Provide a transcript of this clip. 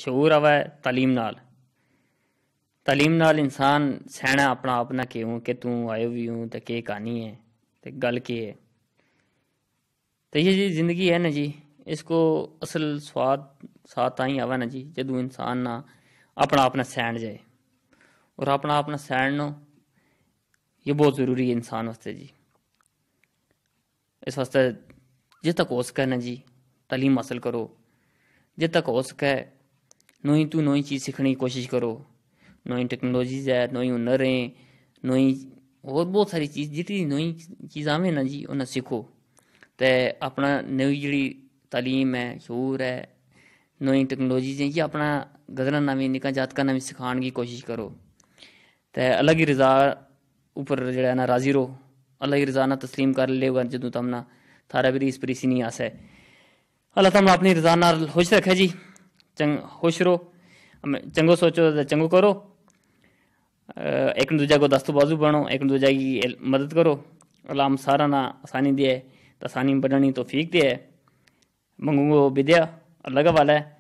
शऊर आवे तालीम नाल इंसान सैना अपना आप ना क्यों कि तू आयो भी हूँ तो के कहानी है तो गल के है। तो ये जी जिंदगी है ना जी, इसको असल स्वाद साथ ताई आवा ना जी जदू इंसान ना अपना सैंड जाए। और अपना सैंडनो ये बहुत ज़रूरी है इंसान वास्ते जी। इस वास्ते जिस तक हो सके ना जी तालीम हासिल करो, जिस तक हो सके नई तू नई चीज़ सीखने की कोशिश करो। नई टेक्नोलॉजीज है, नई हुनर है, नई और बहुत सारी चीज़ जितनी नई चीज़ आवे ना जी उन्हें सीखो। तो अपना नई जी तालीम है, शऊर है, नई टेक्नोलॉजीज है, ये अपना गदरा ना भी निका जातका ना भी सिखाने की कोशिश करो। तो अलग ही रजा ऊपर जड़ा ना राजी रहो, अलग ही रजा ना तस्लीम कर लेगा जदों तमना थारा भी इस परीसी नहीं आसे। अल्लाह तमना अपनी रजा नाल खुश रखे जी। खुश रहो, चंगो सोचो तो चंगो करो, एक दूजा को दस्त बाजू बनो, एक दूजा की मदद करो। अल्लाह हम सारा ना आसानी दिए तो आसानी बढ़नी तो फीक दिए। मंगूंगो विद्या अल्लाह का वाला है।